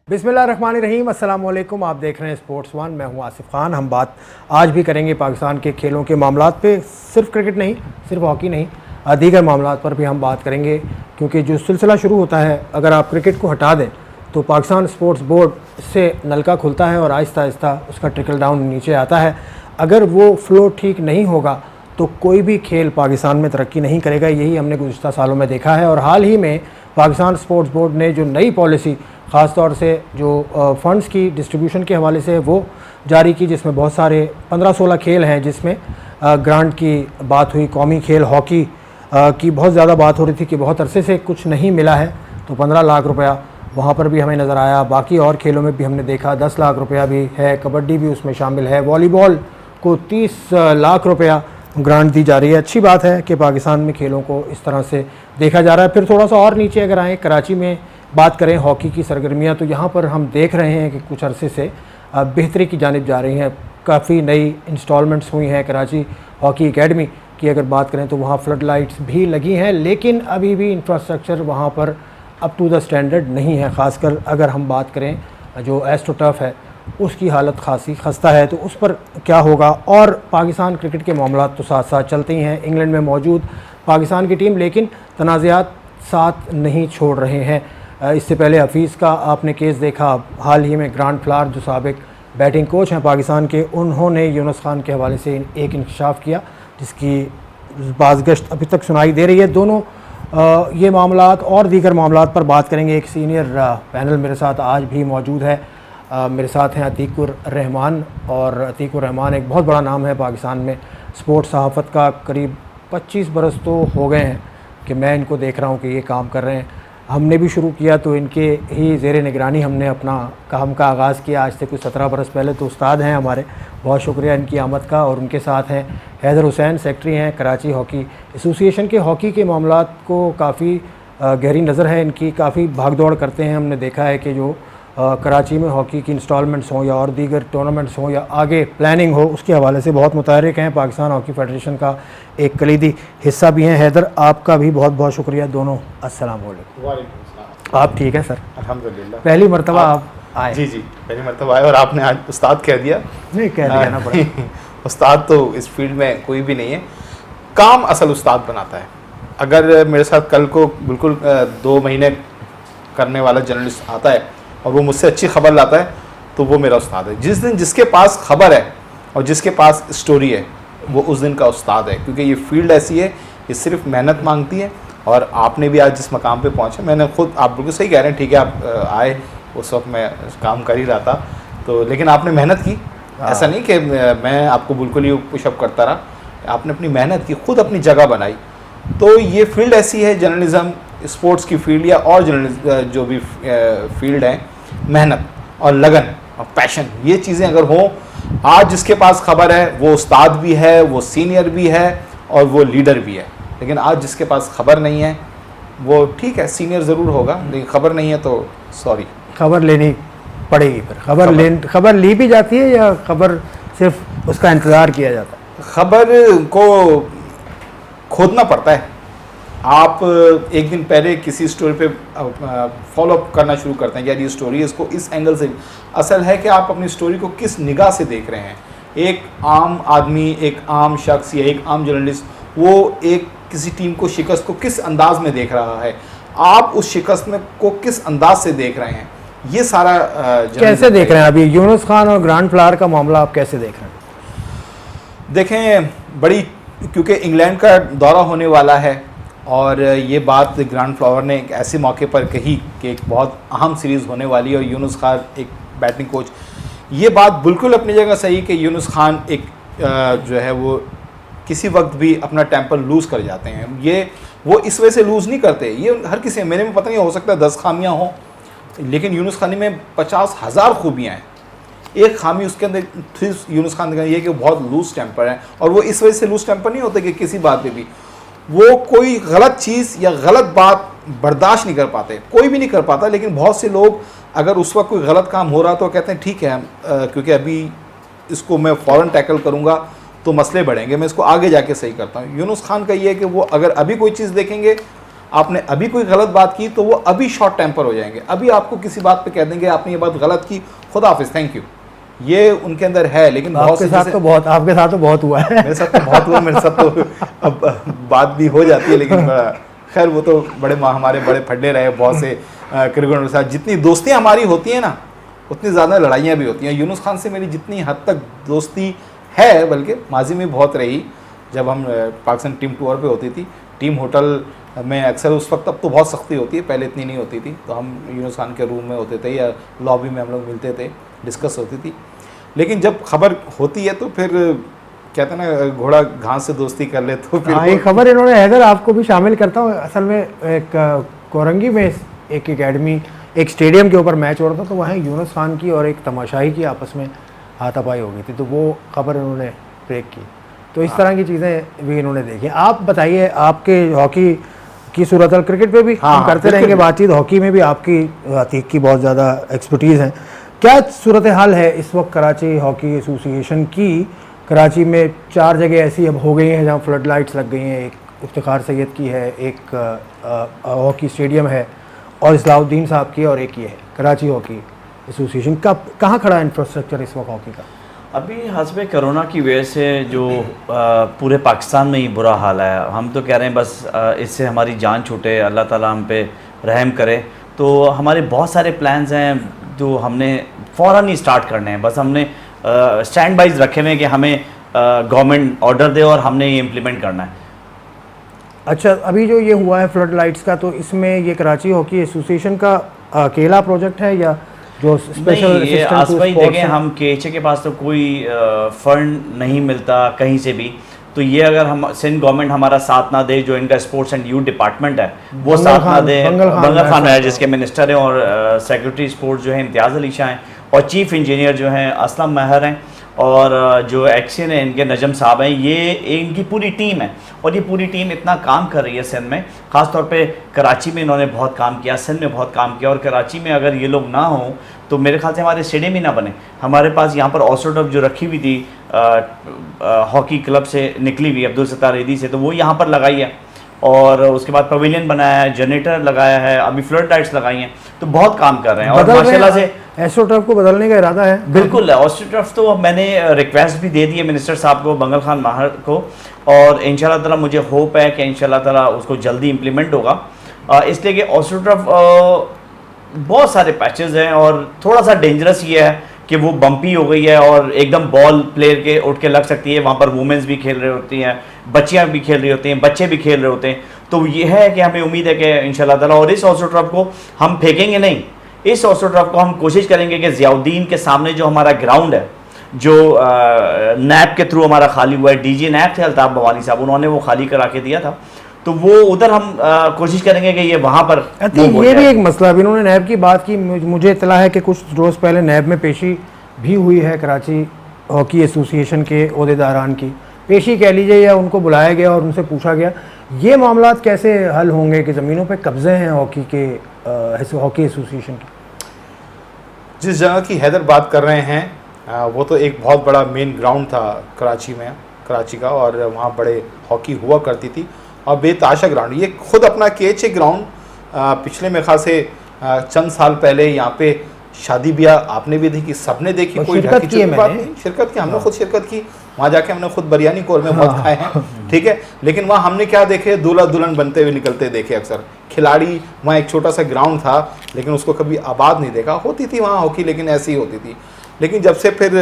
बिस्मिल्लाहिर्रहमानिर्रहीम, अस्सलाम वालेकुम। आप देख रहे हैं स्पोर्ट्स वन। मैं हूं आसिफ खान। हम बात आज भी करेंगे पाकिस्तान के खेलों के मामलात पे। सिर्फ क्रिकेट नहीं, सिर्फ हॉकी नहीं, दीगर मामलात पर भी हम बात करेंगे, क्योंकि जो सिलसिला शुरू होता है, अगर आप क्रिकेट को हटा दें तो पाकिस्तान स्पोर्ट्स बोर्ड से नलका खुलता है और आहिस्ता आहिस्ता उसका ट्रिकल डाउन नीचे आता है। अगर वो फ़्लो ठीक नहीं होगा तो कोई भी खेल पाकिस्तान में तरक्की नहीं करेगा। यही हमने गुज़िश्ता सालों में देखा है। और हाल ही में पाकिस्तान स्पोर्ट्स बोर्ड ने जो नई पॉलिसी ख़ास तौर से जो फ़ंड्स की डिस्ट्रीब्यूशन के हवाले से वो जारी की, जिसमें बहुत सारे 15-16 खेल हैं, जिसमें ग्रांट की बात हुई। कौमी खेल हॉकी की बहुत ज़्यादा बात हो रही थी कि बहुत अरसे से कुछ नहीं मिला है, तो 15 लाख रुपया वहाँ पर भी हमें नज़र आया। बाकी और खेलों में भी हमने देखा 10 लाख रुपया भी है, कबड्डी भी उसमें शामिल है, वॉलीबॉल को 30 लाख रुपया ग्रांट दी जा रही है। अच्छी बात है कि पाकिस्तान में खेलों को इस तरह से देखा जा रहा है। फिर थोड़ा सा और नीचे अगर आएँ, कराची में बात करें हॉकी की सरगर्मियाँ, तो यहाँ पर हम देख रहे हैं कि कुछ अरसे से बेहतरी की जानिब जा रही हैं। काफ़ी नई इंस्टॉलमेंट्स हुई हैं। कराची हॉकी एकेडमी की अगर बात करें तो वहाँ फ्लड लाइट्स भी लगी हैं, लेकिन अभी भी इंफ्रास्ट्रक्चर वहाँ पर अप टू द स्टैंडर्ड नहीं है। ख़ासकर अगर हम बात करें जो एस्ट्रोटर्फ है उसकी हालत खासी खस्ता है, तो उस पर क्या होगा। और पाकिस्तान क्रिकेट के मामलात तो साथ साथ चलते ही हैं। इंग्लैंड में मौजूद पाकिस्तान की टीम लेकिन तनाज़ात साथ नहीं छोड़ रहे हैं। इससे पहले हफीज़ का आपने केस देखा। हाल ही में ग्रांट फ्लावर जो साबिक बैटिंग कोच हैं पाकिस्तान के, उन्होंने यूनुस खान के हवाले से एक इंकशाफ किया, जिसकी बाज़गश्त अभी तक सुनाई दे रही है। दोनों ये मामलात और दीगर मामलात पर बात करेंगे। एक सीनियर पैनल मेरे साथ आज भी मौजूद है। मेरे साथ हैं अतीकुर रहमान, और अतीकुर रहमान एक बहुत बड़ा नाम है पाकिस्तान में स्पोर्ट्स सहाफ़त का। करीब 25 बरस तो हो गए हैं कि मैं इनको देख रहा हूँ कि ये काम कर रहे हैं। हमने भी शुरू किया तो इनके ही ज़ेर निगरानी हमने अपना काम का आगाज़ किया, आज से कुछ 17 बरस पहले। तो उस्ताद हैं हमारे, बहुत शुक्रिया इनकी आमद का। और उनके साथ हैं हैदर हुसैन, सेक्रेटरी हैं कराची हॉकी एसोसिएशन के। हॉकी के मामलात को काफ़ी गहरी नज़र है इनकी, काफ़ी भाग दौड़ करते हैं। हमने देखा है कि जो कराची में हॉकी की इंस्टॉलमेंट्स हों या और दीगर टूर्नामेंट्स हों या आगे प्लानिंग हो, उसके हवाले से बहुत मुतहर्रिक हैं। पाकिस्तान हॉकी फेडरेशन का एक कलीदी हिस्सा भी हैं। हैदर, आपका भी बहुत बहुत शुक्रिया। दोनों अस्सलाम वालेकुम। आप ठीक हैं सर? अल्हम्दुलिल्लाह। पहली मरतबा आप आए? जी जी, पहली मरतबा आए। और आपने आज उस्ताद कह दिया। नहीं, कह दिया ना पड़ा। उस्ताद तो इस फील्ड में कोई भी नहीं है, काम असल उस्ताद बनाता है। अगर मेरे साथ कल को बिल्कुल 2 महीने करने वाला जर्नलिस्ट आता है और वो मुझसे अच्छी खबर लाता है, तो वो मेरा उस्ताद है। जिस दिन जिसके पास खबर है और जिसके पास स्टोरी है, वो उस दिन का उस्ताद है। क्योंकि ये फील्ड ऐसी है, ये सिर्फ मेहनत मांगती है। और आपने भी आज जिस मकाम पे पहुँचे, मैंने खुद, आप बिल्कुल सही कह रहे हैं, ठीक है, आप आए उस वक्त मैं काम कर ही रहा था, तो लेकिन आपने मेहनत की। ऐसा नहीं कि मैं आपको बिल्कुल ही पुशअप करता रहा, आपने अपनी मेहनत की, खुद अपनी जगह बनाई। तो ये फील्ड ऐसी है, जर्नलिज़म, स्पोर्ट्स की फील्ड या और जर्नलिज्म जो भी फील्ड है, मेहनत और लगन और पैशन, ये चीज़ें अगर हों, आज जिसके पास खबर है वो उस्ताद भी है, वो सीनियर भी है और वो लीडर भी है। लेकिन आज जिसके पास खबर नहीं है, वो ठीक है, सीनियर ज़रूर होगा, लेकिन खबर नहीं है तो सॉरी, खबर लेनी पड़ेगी। फिर खबर ली भी जाती है या खबर सिर्फ उसका इंतज़ार किया जाता है? खबर को खोदना पड़ता है। आप एक दिन पहले किसी स्टोरी पे फॉलोअप करना शुरू करते हैं, यार ये स्टोरी, इसको इस एंगल से। असल है कि आप अपनी स्टोरी को किस निगाह से देख रहे हैं। एक आम आदमी, एक आम शख्स या एक आम जर्नलिस्ट, वो एक किसी टीम को शिकस्त को किस अंदाज में देख रहा है, आप उस शिकस्त में को किस अंदाज से देख रहे हैं, ये सारा कैसे देख रहे हैं। अभी यूनुस खान और ग्रांट फ्लावर का मामला आप कैसे देख रहे हैं? देखें, बड़ी, क्योंकि इंग्लैंड का दौरा होने वाला है और ये बात ग्रांट फ्लावर ने एक ऐसे मौके पर कही कि एक बहुत अहम सीरीज़ होने वाली है और यूनुस खान एक बैटिंग कोच, ये बात बिल्कुल अपनी जगह सही कि यूनुस खान एक जो है वो किसी वक्त भी अपना टेम्पर लूज़ कर जाते हैं। ये वो इस वजह से लूज़ नहीं करते, ये हर किसी, मेरे में पता नहीं, हो सकता है 10 खामियाँ हों, लेकिन यूनुस खान में 50,000 खूबियाँ हैं। एक खामी उसके अंदर यूनुस खान का ये कि वो बहुत लूज़ टेम्पर है। और वो इस वजह से लूज़ टेम्पर नहीं होते कि किसी बात पे भी वो कोई गलत चीज़ या गलत बात बर्दाश्त नहीं कर पाते, कोई भी नहीं कर पाता। लेकिन बहुत से लोग अगर उस वक्त कोई गलत काम हो रहा तो कहते हैं ठीक है, क्योंकि अभी इसको मैं फ़ौरन टैकल करूँगा तो मसले बढ़ेंगे, मैं इसको आगे जाके सही करता हूँ। यूनुस खान का ये है कि वो अगर अभी कोई चीज़ देखेंगे आपने अभी कोई गलत बात की तो वो अभी शॉर्ट टेम्पर हो जाएंगे, अभी आपको किसी बात पे कह देंगे आपने ये बात गलत की, खुदा हाफिज, थैंक यू, ये उनके अंदर है। लेकिन बहुत आपके साथ तो बहुत हुआ है। मेरे साथ तो बहुत हुआ, मेरे साथ तो अब बात भी हो जाती है, लेकिन खैर वो तो हमारे बड़े फड्डे रहे बहुत से क्रिकेटरों के साथ। जितनी दोस्तियाँ हमारी होती हैं ना, उतनी ज़्यादा लड़ाइयाँ भी होती हैं। यूनुस खान से मेरी जितनी हद तक दोस्ती है, बल्कि माजी में बहुत रही, जब हम पाकिस्तान टीम टूर पे होती थी, टीम होटल में अक्सर उस वक्त, अब तो बहुत सख्ती होती है, पहले इतनी नहीं होती थी, तो हम यूनुस खान के रूम में होते थे या लॉबी में हम लोग मिलते थे, डिस्कस होती थी। लेकिन जब खबर होती है तो फिर कहते हैं ना, घोड़ा घास से दोस्ती कर ले तो फिर ये खबर इन्होंने, हैदर आपको भी शामिल करता हूँ, असल में एक कोरंगी में एक एकेडमी, एक स्टेडियम के ऊपर मैच हो रहा था, तो वहाँ यूनुस खान की और एक तमाशाई की आपस में हाथापाई हो गई थी, तो वो खबर इन्होंने ब्रेक की। तो इस तरह की चीज़ें भी इन्होंने देखी। आप बताइए, आपके हॉकी की सूरत, क्रिकेट पे भी हम करते रहेंगे बातचीत, हॉकी में भी आपकी अतीक की बहुत ज़्यादा एक्सपर्टीज़ है। क्या सूरत हाल है इस वक्त कराची हॉकी एसोसिएशन की? कराची में 4 जगह ऐसी अब हो गई हैं जहाँ फ्लड लाइट्स लग गई हैं, एक इफ्तिखार सैयद की है, एक हॉकी स्टेडियम है, और इस्लाउद्दीन साहब की, और एक ये है कराची हॉकी एसोसिएशन का। कहाँ खड़ा है इंफ्रास्ट्रक्चर इस वक्त हॉकी का? अभी हस्बे कोरोना की वजह से जो पूरे पाकिस्तान में ही बुरा हाल है, हम तो कह रहे हैं बस इससे हमारी जान छूटे, अल्लाह ताला हम पे रहम करे। तो हमारे बहुत सारे प्लान्स हैं जो हमने फ़ौरन ही स्टार्ट करने हैं, बस हमने स्टैंड बाइज रखे हुए हैं कि हमें गवर्नमेंट ऑर्डर दे और हमने ये इम्प्लीमेंट करना है। अच्छा, अभी जो ये हुआ है फ्लड लाइट्स का, तो इसमें ये कराची हॉकी एसोसिएशन का अकेला प्रोजेक्ट है या जो स्पेशल ये आसपाई देखें, हम केएचए के पास तो कोई फंड नहीं मिलता कहीं से भी, तो ये अगर हम सिंध गवर्नमेंट हमारा साथ ना दे, जो इनका स्पोर्ट्स एंड यूथ डिपार्टमेंट है वो साथ ना दे, बंगल खान है जिसके मिनिस्टर हैं, और सेक्रेटरी स्पोर्ट्स जो है इम्तियाज़ अली शाह हैं, और चीफ इंजीनियर जो हैं असलम महर हैं, और जो एक्शन है इनके नजम साहब हैं, ये इनकी पूरी टीम है। और ये पूरी टीम इतना काम कर रही है सिंध में, ख़ास तौर पे कराची में इन्होंने बहुत काम किया, सिंध में बहुत काम किया, और कराची में अगर ये लोग ना हों तो मेरे ख्याल से हमारे स्टेडियम ही ना बने। हमारे पास यहाँ पर ऑस्ट्रोटर्फ जो रखी हुई थी हॉकी क्लब से निकली हुई अब्दुल सत्तार ईदी से, तो वो यहाँ पर लगाई है, और उसके बाद पवेलियन बनाया है, जनरेटर लगाया है, अभी फ्लड लाइट्स लगाई हैं, तो बहुत काम कर रहे हैं। और माशाल्लाह से एस्ट्रोटर्फ को बदलने का इरादा है? बिल्कुल, ऑस्ट्रोटर्फ तो अब मैंने रिक्वेस्ट भी दे दी है मिनिस्टर साहब को, बंगल खान माहर को, और इंशाल्लाह ताला मुझे होप है कि इंशाल्लाह ताला उसको जल्दी इम्प्लीमेंट होगा, इसलिए कि ऑस्ट्रोटर्फ बहुत सारे पैचेस हैं, और थोड़ा सा डेंजरस ये है कि वो बम्पी हो गई है, और एकदम बॉल प्लेयर के उठ के लग सकती है, वहाँ पर वुमेंस भी खेल रही होती हैं, बच्चियाँ भी खेल रही होती हैं, बच्चे भी खेल रहे होते हैं। तो ये है कि हमें उम्मीद है कि इंशाल्लाह ताला, और इस ऑस्ट्रोटर्फ को हम फेंकेंगे नहीं, इस ऑस्ट्रोटर्फ को हम कोशिश करेंगे कि ज़ियाउद्दीन के सामने जो हमारा ग्राउंड है, जो नैब के थ्रू हमारा खाली हुआ है, डीजी नैब थे अल्ताफ़ भवानी साहब, उन्होंने वो खाली करा के दिया था, तो वो उधर हम कोशिश करेंगे कि ये वहाँ पर ये भी एक मसला। अभी इन्होंने नैब की बात की, मुझे इतला है कि कुछ रोज़ पहले नैब में पेशी भी हुई है कराची हॉकी एसोसिएशन के ओहदेदारान की, पेशी कह लीजिए, या उनको बुलाया गया और उनसे पूछा गया ये मामला कैसे हल होंगे कि ज़मीनों पे कब्जे हैं हॉकी एसोसिएशन के। जिस जगह की हैदर बात कर रहे हैं वो तो एक बहुत बड़ा मेन ग्राउंड था कराची का, और वहाँ बड़े हॉकी हुआ करती थी, और बेताशा ग्राउंड। ये खुद अपना केएचए ग्राउंड पिछले में खास से चंद साल पहले यहाँ पे शादी ब्याह आपने भी देखी, सबने देखी, कोई ढकी चुकी बात नहीं, शिरकत की, हमने खुद शिरकत की, वहाँ जाके हमने खुद बिरयानी कौरमे बहुत खाए हैं, ठीक है। लेकिन वहाँ हमने क्या देखे, दूल्हा दुल्हन बनते हुए निकलते देखे अक्सर, खिलाड़ी, वहाँ एक छोटा सा ग्राउंड था लेकिन उसको कभी आबाद नहीं देखा। होती थी वहाँ हॉकी, लेकिन ऐसी ही होती थी। लेकिन जब से फिर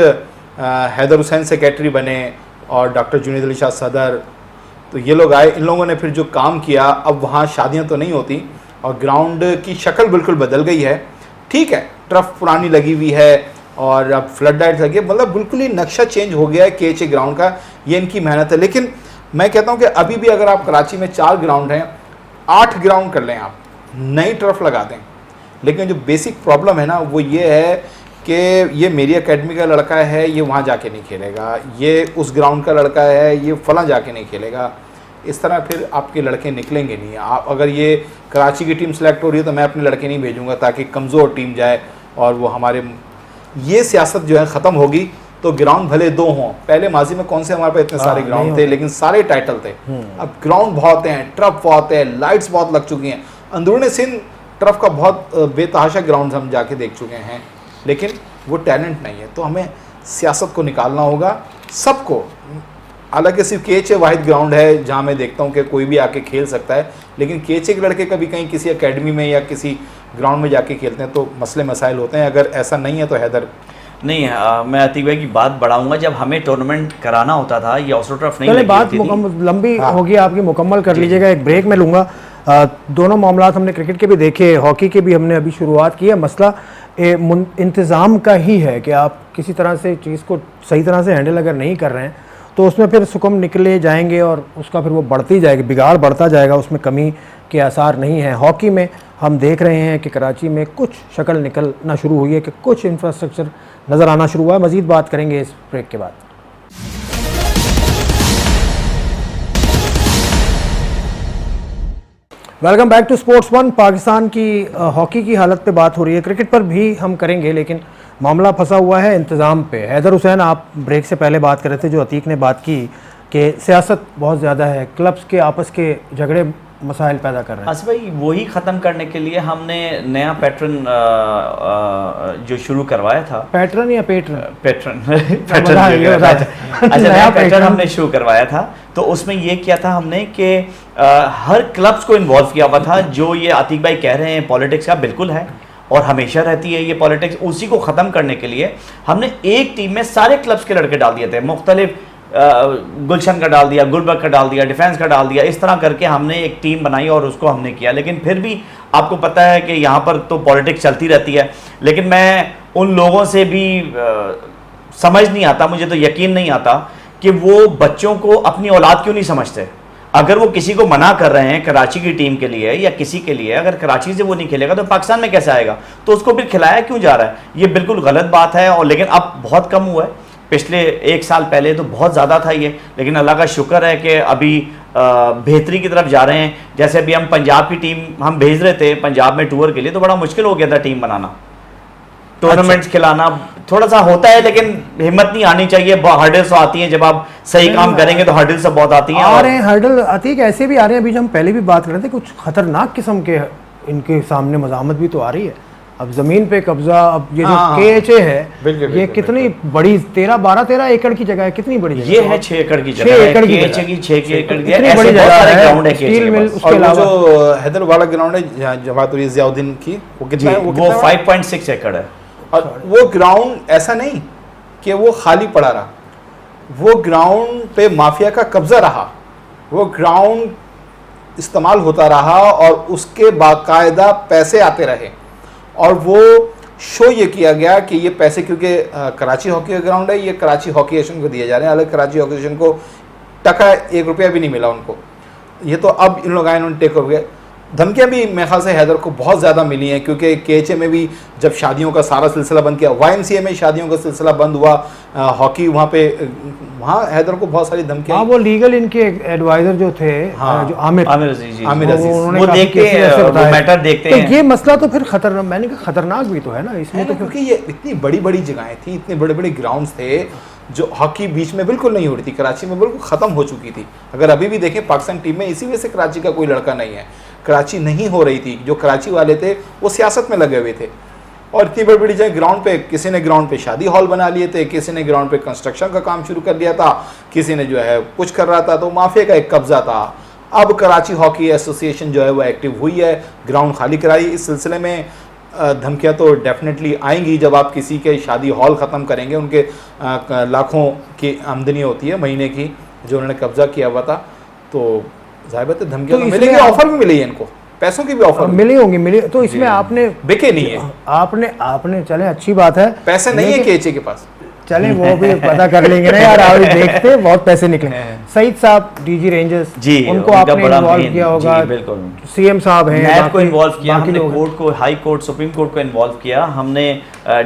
हैदर हुसैन सेक्रेटरी बने और डॉक्टर जुनैद अली शाह सदर, तो ये लोग आए, इन लोगों ने फिर जो काम किया, अब वहाँ शादियाँ तो नहीं होती और ग्राउंड की शक्ल बिल्कुल बदल गई है। ठीक है, टर्फ पुरानी लगी हुई है और अब फ्लड लाइट लगी है, मतलब बिल्कुल ही नक्शा चेंज हो गया है केएचए ग्राउंड का। ये इनकी मेहनत है। लेकिन मैं कहता हूँ कि अभी भी अगर आप कराची में 4 ग्राउंड हैं, 8 ग्राउंड कर लें, आप नई टर्फ लगा दें, लेकिन जो बेसिक प्रॉब्लम है ना वो ये है कि ये मेरी एकेडमी का लड़का है, ये वहाँ जाके नहीं खेलेगा, ये उस ग्राउंड का लड़का है, ये फलां जाके नहीं खेलेगा। इस तरह फिर आपके लड़के निकलेंगे नहीं। आप अगर ये कराची की टीम सेलेक्ट हो रही है तो मैं अपने लड़के नहीं भेजूंगा ताकि कमज़ोर टीम जाए और वो हमारे, ये सियासत जो है ख़त्म होगी तो ग्राउंड भले 2 हों, पहले माजी में कौन से हमारे पास इतने सारे ग्राउंड थे, लेकिन सारे टाइटल थे। अब ग्राउंड बहुत हैं, टर्फ बहुत है, लाइट्स बहुत लग चुकी हैं। अंदरूनी सिंध टर्फ का बहुत बेतहाशा ग्राउंड हम जाके देख चुके हैं, लेकिन वो टैलेंट नहीं है। तो हमें सियासत को निकालना होगा सबको। हालांकि सिर्फ KHA वाहिद ग्राउंड है जहाँ मैं देखता हूँ कि कोई भी आके खेल सकता है, लेकिन KHA के लड़के कभी कहीं किसी एकेडमी में या किसी ग्राउंड में जाके खेलते हैं तो मसले मसाइल होते हैं। अगर ऐसा नहीं है तो हैदर नहीं, मैं अतीक भाई की बात बढ़ाऊंगा। जब हमें टूर्नामेंट कराना होता था, ये ऑस्ट्रो टर्फ नहीं चलिए लगी बात होती थी। लंबी होगी आपकी, मुकम्मल कर लीजिएगा, एक ब्रेक में लूँगा। दोनों मामला हमने क्रिकेट के भी देखे, हॉकी के भी हमने अभी शुरुआत की है। मसला इंतज़ाम का ही है कि आप किसी तरह से चीज़ को सही तरह से हैंडल अगर नहीं कर रहे हैं तो उसमें फिर सुकम निकले जाएंगे और उसका फिर वो बढ़ती जाएगी, बिगाड़ बढ़ता जाएगा, उसमें कमी के आसार नहीं हैं। हॉकी में हम देख रहे हैं कि कराची में कुछ शक्ल निकलना शुरू हुई है, कि कुछ इंफ्रास्ट्रक्चर नज़र आना शुरू हुआ है। मज़ीद बात करेंगे इस ब्रेक के बाद। Welcome back to sports one. Pakistan की हॉकी की हालत पे बात हो रही है, क्रिकेट पर भी हम करेंगे, लेकिन मामला फंसा हुआ है इंतज़ाम पे। हैदर हुसैन, आप ब्रेक से पहले बात कर रहे थे, जो अतीक ने बात की कि सियासत बहुत ज़्यादा है, क्लब्स के आपस के झगड़े मसाइल पैदा कर रहे हैं। अच्छा भाई, वही ख़त्म करने के लिए हमने नया पैटर्न जो शुरू करवाया था। पैटर्न या पेट्रन? पैटर्न अच्छा, नया पैटर्न हमने शुरू करवाया था। तो उसमें ये किया था हमने कि हर क्लब्स को इन्वॉल्व किया हुआ था। जो ये अतीक भाई कह रहे हैं पॉलिटिक्स का, बिल्कुल है और हमेशा रहती है ये पॉलिटिक्स। उसी को ख़त्म करने के लिए हमने एक टीम में सारे क्लब्स के लड़के डाल दिए थे। मुख्तलिफ गुलशन का डाल दिया, गुलबर्ग का डाल दिया, डिफेंस का डाल दिया। इस तरह करके हमने एक टीम बनाई और उसको हमने किया। लेकिन फिर भी आपको पता है कि यहाँ पर तो पॉलिटिक्स चलती रहती है। लेकिन मैं उन लोगों से भी समझ नहीं आता, मुझे तो यकीन नहीं आता कि वो बच्चों को अपनी औलाद क्यों नहीं समझते। अगर वो किसी को मना कर रहे हैं कराची की टीम के लिए या किसी के लिए, अगर कराची से वो नहीं खेलेगा तो पाकिस्तान में कैसे आएगा? तो उसको फिर खिलाया क्यों जा रहा है? ये बिल्कुल गलत बात है। और लेकिन अब बहुत कम हुआ है। पिछले 1 साल पहले तो बहुत ज़्यादा था ये, लेकिन अल्लाह का शुक्र है कि अभी बेहतरी की तरफ जा रहे हैं। जैसे अभी हम पंजाब की टीम हम भेज रहे थे पंजाब में टूर के लिए, तो बड़ा मुश्किल हो गया था टीम बनाना, टूर्नामेंट्स खिलाना। थोड़ा सा होता है, लेकिन हिम्मत नहीं आनी चाहिए। हर्डल्स आती हैं, जब आप सही काम करेंगे तो हर्डल्स सब बहुत आती हैं। आ रहे हैं हर्डल, अतीक ऐसे भी आ रहे हैं। अभी हम पहले भी बात कर रहे थे, कुछ खतरनाक किस्म के इनके सामने मज़ामत भी तो आ रही है। अब ज़मीन पे कब्जा, अब ये जो KHA है, ये कितनी बड़ी 13 एकड़ की जगह है, कितनी बड़ी जगह? ये है 6 एकड़ की जगह, 6 एकड़ की KHA की 6 एकड़ की कितनी बड़ी जगह है। ग्राउंड है स्टील मिल, उसके और वो अलावा जो हैदर वाला ग्राउंड है जवाहर जियाउद्दीन की, वो कितना है? वो 5.6 एकड़ है। और वो ग्राउंड ऐसा नहीं कि वो खाली पड़ा रहा, वो ग्राउंड पे माफिया का कब्जा रहा। वो ग्राउंड इस्तेमाल होता रहा और उसके बाकायदा पैसे आते रहे। और वो शो ये किया गया कि ये पैसे, क्योंकि कराची हॉकी का ग्राउंड है, ये कराची हॉकी एसोसिएशन को दिए जा रहे हैं। अलग कराची हॉकी एसोसिएशन को टका 1 रुपया भी नहीं मिला उनको। ये तो अब इन लोग आए, इन्होंने टेक ओवर किया। धमकियाँ भी मेरे ख्याल से हैदर को बहुत ज़्यादा मिली हैं, क्योंकि KHA में भी जब शादियों का सारा सिलसिला बंद किया, YMCA में शादियों का सिलसिला बंद हुआ, हॉकी वहाँ पे, वहाँ हैदर को बहुत सारी धमकियाँ। हाँ, वो लीगल इनके एडवाइजर जो थे, हाँ, जो आमिर अजीज, वो देखते हैं, वो मैटर देखते हैं। तो ये मसला तो फिर खतरनाक, मैंने कहा खतरनाक भी तो है ना इसमें। तो क्योंकि ये इतनी बड़ी बड़ी जगहें थी, इतने बड़े बड़े ग्राउंड्स थे, जो हॉकी बीच में बिल्कुल नहीं हो रही थी, कराची में बिल्कुल ख़त्म हो चुकी थी। अगर अभी भी देखें पाकिस्तान टीम में, इसी वजह से कराची का कोई लड़का नहीं है। कराची नहीं हो रही थी, जो कराची वाले थे वो सियासत में लगे हुए थे। और इतनी बड़ी बड़ी जगह ग्राउंड पे, किसी ने ग्राउंड पे शादी हॉल बना लिए थे, किसी ने ग्राउंड पे कंस्ट्रक्शन का काम शुरू कर दिया था, किसी ने जो है कुछ कर रहा था, तो माफिया का एक कब्जा था। अब कराची हॉकी एसोसिएशन जो है वो एक्टिव हुई है, ग्राउंड खाली कराई। इस सिलसिले में धमकियाँ तो डेफिनेटली आएंगी। जब आप किसी के शादी हॉल ख़त्म करेंगे, उनके लाखों की आमदनी होती है महीने की, जो उन्होंने कब्जा किया हुआ था, तो ज़ाहिर बात है धमकियाँ तो मिलेगी। ऑफर भी मिली है इनको, पैसों की भी ऑफर मिली होंगी, मिली। तो इसमें आपने बिके नहीं है, आपने चले अच्छी बात है, पैसे नहीं है KHA के पास। चले वो भी पता कर लेंगे ना यार, आप देखते बहुत पैसे निकले। सईद साहब DG रेंजर्स, जी, उनको आपने इन्वॉल्व किया होगा। बिल्कुल, CM साहब हैं, नैब को इन्वॉल्व किया हमने, कोर्ट को, हाई कोर्ट, सुप्रीम कोर्ट को इन्वॉल्व किया हमने,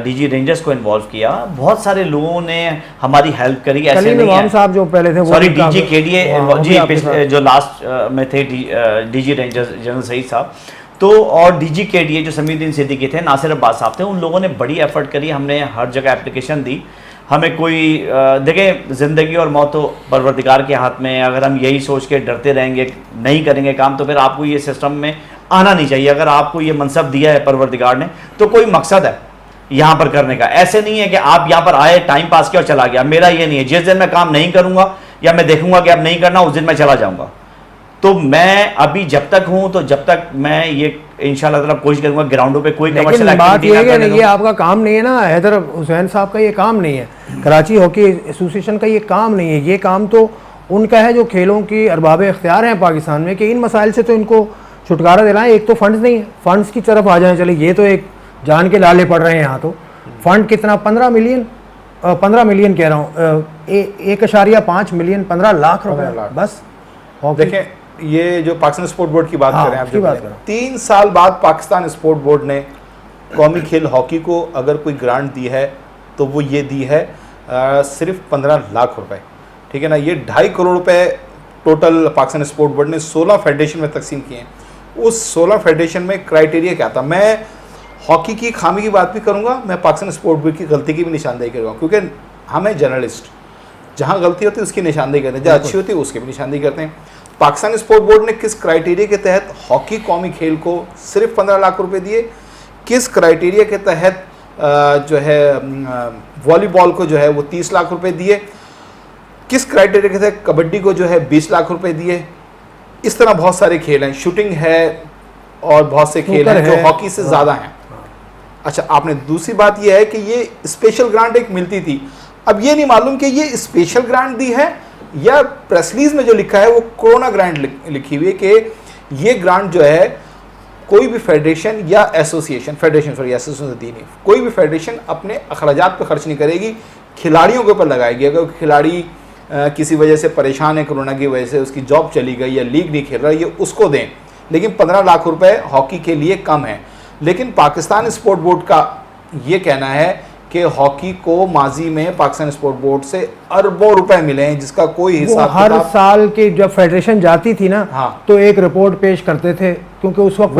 DG रेंजर्स को इन्वॉल्व किया। बहुत सारे लोगों ने हमारी हेल्प करी। ऐसे नहीं है साहब जो पहले थे, सॉरी DG KDA जी, जो लास्ट में थे DG रेंजर्स जनरल सईद साहब, तो और DG KDA जो समीउद्दीन सिद्दीकी थे, नासिर अब्बास साहब थे, उन लोगों ने बड़ी एफर्ट करी। हमने हर जगह एप्लीकेशन दी। हमें कोई देखें, ज़िंदगी और मौत तो परवरदिगार के हाथ में है। अगर हम यही सोच के डरते रहेंगे, नहीं करेंगे काम, तो फिर आपको ये सिस्टम में आना नहीं चाहिए। अगर आपको ये मनसब दिया है परवरदिगार ने, तो कोई मकसद है यहाँ पर करने का। ऐसे नहीं है कि आप यहाँ पर आए, टाइम पास किया और चला गया। मेरा ये नहीं है, जिस दिन मैं काम नहीं करूँगा या मैं देखूंगा कि अब नहीं करना, उस दिन मैं चला जाऊँगा। तो मैं अभी जब तक हूँ, तो जब तक मैं ये इंशाल्लाह ताला कोशिश करूंगा ग्राउंडों पे कोई लेकिन बात ये है कि ये आपका काम नहीं है ना, हैदर हुसैन साहब का ये काम नहीं है, कराची हॉकी एसोसिएशन का ये काम नहीं है। ये काम तो उनका है जो खेलों की अरबाब इख्तियार हैं पाकिस्तान में, कि इन मसाइल से तो इनको छुटकारा दिलाएं। एक तो फंड्स नहीं है, फंड्स की तरफ आ जाएं। चले, ये तो एक जान के लाले पड़ रहे हैं यहाँ। तो फंड कितना, 15 मिलियन कह रहा हूँ, 1.5 मिलियन, 15 लाख रुपए बस। देखें, ये जो पाकिस्तान स्पोर्ट बोर्ड की बात कर रहे हैं आप, जो बात 3 साल बाद पाकिस्तान स्पोर्ट बोर्ड ने कौमी खेल हॉकी को अगर कोई ग्रांट दी है तो वो ये दी है सिर्फ 15 लाख रुपए, ठीक है ना। ये 2.5 करोड़ रुपए टोटल पाकिस्तान स्पोर्ट बोर्ड ने 16 फेडरेशन में तकसीम किए हैं। उस 16 फेडरेशन में क्राइटेरिया क्या था? मैं हॉकी की खामी की बात भी करूँगा, मैं पाकिस्तान स्पोर्ट बोर्ड की गलती की भी निशानदेही करूँगा, क्योंकि हमें जर्नलिस्ट जहाँ गलती होती है उसकी निशानदेही करते हैं, जहाँ अच्छी होती है उसकी भी निशानदेही करते हैं। पाकिस्तान स्पोर्ट बोर्ड ने किस क्राइटेरिया के तहत हॉकी कौमी खेल को सिर्फ 15 लाख रुपए दिए, किस क्राइटेरिया के तहत जो है वॉलीबॉल को जो है वो 30 लाख रुपए दिए, किस क्राइटेरिया के तहत कबड्डी को जो है 20 लाख रुपए दिए। इस तरह बहुत सारे खेल हैं, शूटिंग है और बहुत से खेल हैं जो हॉकी से ज़्यादा हैं। अच्छा, आपने दूसरी बात यह है कि ये स्पेशल ग्रांट एक मिलती थी। अब ये नहीं मालूम कि ये स्पेशल ग्रांट दी है या प्रेस रिलीज में जो लिखा है वो कोरोना ग्रांट लिखी हुई है, कि ये ग्रांट जो है कोई भी फेडरेशन या एसोसिएशन, एसोसिएशन दी नहीं, कोई भी फेडरेशन अपने अखराजात पर खर्च नहीं करेगी, खिलाड़ियों के ऊपर लगाएगी। अगर खिलाड़ी किसी वजह से परेशान है, कोरोना की वजह से उसकी जॉब चली गई या लीग नहीं खेल रहा, ये उसको दें। लेकिन 15 लाख रुपए हॉकी के लिए कम है। लेकिन पाकिस्तान स्पोर्ट बोर्ड का ये कहना है कि हॉकी को माजी में पाकिस्तान स्पोर्ट बोर्ड से अरबों रुपए मिले हैं, जिसका कोई हिसाब हर साल के जब फेडरेशन जाती थी ना, हाँ, तो एक रिपोर्ट पेश करते थे, क्योंकि उस वक्त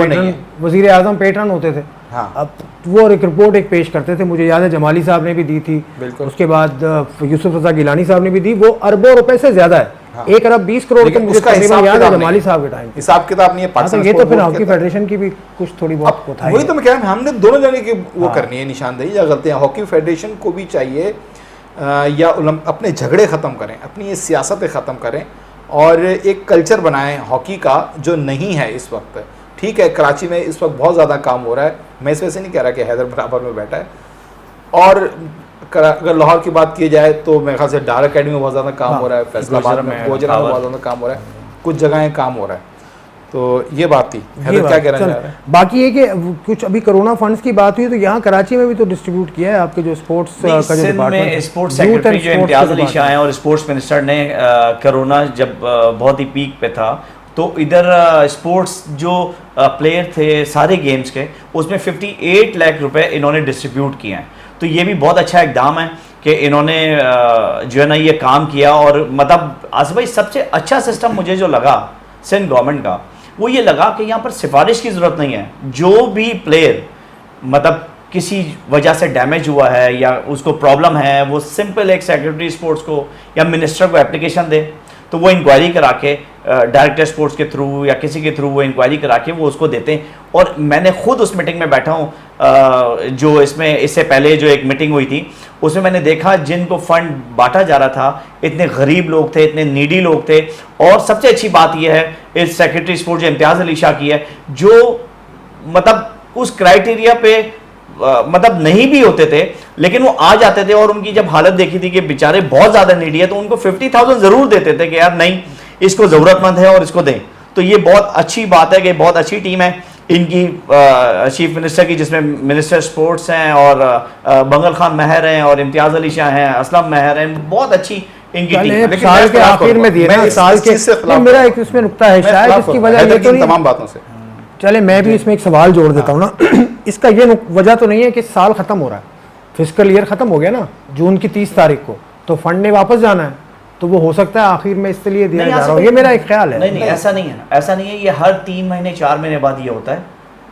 वजीर आजम पेटर्न होते थे। हाँ, अब वो एक रिपोर्ट एक पेश करते थे, मुझे याद है जमाली साहब ने भी दी थी, उसके बाद यूसुफ रजा गिलानी साहब ने भी दी। वो अरबों रुपए से ज्यादा है। हाँ, 1 अरब 20 करोड़ तो मुझे तकरीबन याद है जमाली साहब के टाइम। हिसाब किताब नहीं है पाकिस्तान। ये तो फिर हॉकी फेडरेशन की भी कुछ थोड़ी बहुत कोताही है। वही तो मैं कह रहा हूं, हमने दोनों जगह की वो करनी है निशानदेही या गलतियां। हॉकी फेडरेशन को भी चाहिए या अपने झगड़े ख़त्म करें, अपनी ये सियासतें ख़त्म करें और एक कल्चर बनाएं हॉकी का जो नहीं है इस वक्त। ठीक है, कराची में इस वक्त बहुत ज़्यादा काम हो रहा है, मैं इस वजह से नहीं कह रहा कि हैदर बराबर में बैठा है। और अगर लाहौर की बात की जाए तो मेरे ख्याल से डार अकेडमी में बहुत ज़्यादा काम हो रहा है, फैसलाबाद में, गोजरा में बहुत ज़्यादा काम हो रहा है, कुछ जगहें काम हो रहा है। तो ये बात थी। हैदर क्या कहना चाह रहे हैं? बाकी ये कि कुछ अभी कोरोना फंड्स की बात हुई तो यहाँ कराची में भी तो डिस्ट्रीब्यूट किया है आपके जो स्पोर्ट्स का जो डिपार्टमेंट है, स्पोर्ट्स सेक्रेटरी जो इम्तियाज अली शाह हैं और स्पोर्ट्स मिनिस्टर ने कोरोना जब बहुत ही पीक पे था, तो इधर स्पोर्ट्स जो प्लेयर थे सारे गेम्स के, उसमें 58 लाख रुपए इन्होंने डिस्ट्रीब्यूट किए हैं। तो ये भी बहुत अच्छा इकदाम है कि इन्होंने जो है ना ये काम किया। और मतलब आसिफ भाई, सबसे अच्छा सिस्टम मुझे जो लगा सिंध गवर्नमेंट का, वो ये लगा कि यहाँ पर सिफारिश की ज़रूरत नहीं है। जो भी प्लेयर मतलब किसी वजह से डैमेज हुआ है या उसको प्रॉब्लम है, वो सिंपल एक सेक्रेटरी स्पोर्ट्स को या मिनिस्टर को एप्लीकेशन दे, तो वो इंक्वायरी करा के डायरेक्टर स्पोर्ट्स के थ्रू या किसी के थ्रू वो इंक्वायरी करा के वो उसको देते हैं। और मैंने खुद उस मीटिंग में बैठा हूँ जो इससे पहले जो एक मीटिंग हुई थी, उसमें मैंने देखा जिनको फंड बांटा जा रहा था, इतने गरीब लोग थे, इतने नीडी लोग थे। और सबसे अच्छी बात यह है इस सेक्रेटरी स्पोर्ट्स जो इम्तियाज़ अली शाह की है, जो मतलब उस क्राइटेरिया पे मतलब नहीं भी होते थे, लेकिन वो आ जाते थे। और उनकी जब हालत देखी थी कि बेचारे बहुत ज़्यादा नीडी है, तो उनको 50,000 ज़रूर देते थे कि यार नहीं, इसको ज़रूरतमंद है और इसको दें। तो ये बहुत अच्छी बात है कि बहुत अच्छी टीम है इनकी चीफ मिनिस्टर की, जिसमें मिनिस्टर स्पोर्ट्स हैं और बंगल खान महर हैं और इम्तियाज़ अली शाह हैं, असलम महर हैं। बहुत अच्छी इनकी टीम। साल के आखिर में दिए ना, साल के मेरा एक इसमें नुकता है शायद, इसकी वजह ये तो नहीं, तमाम बातों से चले मैं भी इसमें एक सवाल जोड़ देता हूँ ना। इसका ये वजह तो नहीं है कि साल ख़त्म हो रहा है, फिस्कल ईयर ख़त्म हो गया ना जून की 30 तारीख को, तो फंड ने वापस जाना है, तो वो हो सकता है आखिर में इसलिए दिया जा रहा हो। ये मेरा एक ख्याल है। नहीं, ऐसा नहीं है, ऐसा नहीं है। ये हर 3 महीने 4 महीने बाद ये होता है।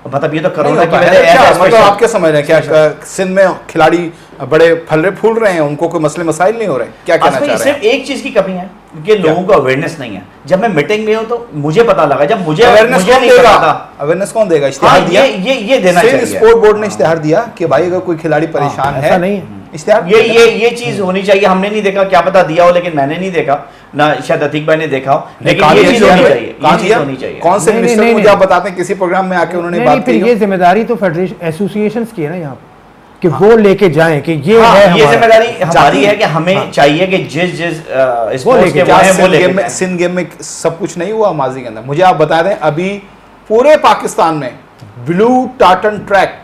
मतलब ये तो नहीं कोरोना की होता वजह है। से क्या ऐसा मतलब special- आप क्या समझ रहे हैं, क्या सिंध में खिलाड़ी बड़े फल रहे फूल रहे हैं, उनको कोई मसले मसाइल नहीं हो रहे, क्या कहना आसपास चाह रहे हैं? सिर्फ एक चीज की कमी है कि लोगों को अवेयरनेस नहीं है। जब मैं मीटिंग में हूँ तो मुझे पता लगा, जब मुझे अवेयरनेस मुझे कौन नहीं पता देगा? था। अवेयरनेस कौन देगा? हाँ, इश्तिहार दिया, ये देना सिंध चाहिए। स्पोर्ट बोर्ड ने इश्तिहार दिया कि भाई अगर कोई खिलाड़ी परेशान ऐसा है, नहीं है। इश्तिहार ये चीज होनी चाहिए। हमने नहीं देखा, क्या पता दिया हो, लेकिन मैंने नहीं देखा ना, शायद अतीक भाई ने देखा हो, लेकिन कहा ये दिया चीज इश्तिहार होनी में? चाहिए, कहा ये चीज दिया? होनी चाहिए। कौन से नहीं, मिनिस्टर नहीं, मुझे नहीं। आप बताते हैं किसी प्रोग्राम में आके उन्होंने नहीं, बात फिर की? ये जिम्मेदारी तो फेडरेशन एसोसिएशंस की है ना यहाँ पे, कि वो लेके जाएं कि ये हाँ, है ये हमारा। जिम्मेदारी हमारी जाती है कि हमें चाहिए कि जिस स्पोर्ट्स लेके के क्या वो हैं वो सिंध लेके गेम में, जाएं। सिंध गेम में सब कुछ नहीं हुआ माजी के अंदर? मुझे आप बता दें, अभी पूरे पाकिस्तान में blue tartan track,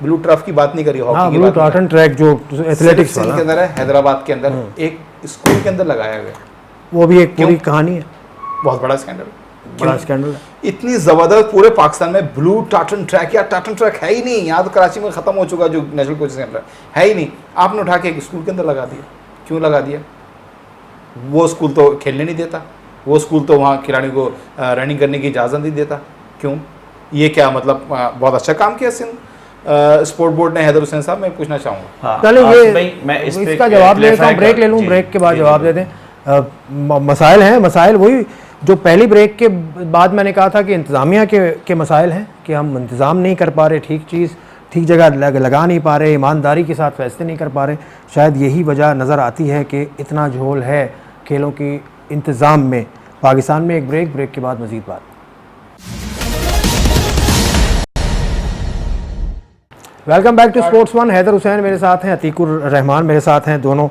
blue turf की बात नहीं करी, हाँ, हॉकी की ब्लू बात नहीं टार्टन ट्रैक जो करी। एथलेटिक्स सिंध वाला, के अंदर है, हैदराबाद के अंदर एक स्कूल के अंदर लगाया गया, वो भी एक पूरी क्यों? कहानी है, बहुत बड़ा स्कैंडल। बड़ा स्कैंडल है। इतनी जबरदस्त पूरे पाकिस्तान में ब्लू टार्टन ट्रैक, या टार्टन ट्रैक है ही नहीं, यहाँ तो कराची में खत्म हो चुका जो नेशनल कोचिंग सेंटर है ही नहीं, आपने उठा के एक स्कूल के अंदर लगा दिया। क्यों लगा दिया? वो स्कूल तो खेलने नहीं देता, वो स्कूल तो वहाँ खिलाड़ियों को रनिंग करने की इजाज़त नहीं देता। क्यों? ये क्या मतलब? बहुत अच्छा काम किया सिंध स्पोर्ट बोर्ड ने, हैदर हुसैन साहब, मैं पूछना चाहूँगा। हाँ, चलो आसिफ ये भाई, मैं इस पे इसका जवाब लेता हूँ, clarify ब्रेक ले लूँ, जी, ब्रेक के बाद जी, जवाब जी, दे दें। मसाइल हैं, मसाइल वही जो पहली ब्रेक के बाद मैंने कहा था कि इंतज़ामिया के मसाइल हैं कि हम इंतज़ाम नहीं कर पा रहे, ठीक चीज़ ठीक जगह लगा नहीं पा रहे, ईमानदारी के साथ फैसले नहीं कर पा रहे। शायद यही वजह नज़र आती है कि इतना झोल है खेलों की इंतज़ाम में पाकिस्तान में। एक ब्रेक के बाद मज़ीद बात। Welcome back to sports one. Haider Hussain मेरे साथ हैं, अतीकुर रहमान मेरे साथ हैं, दोनों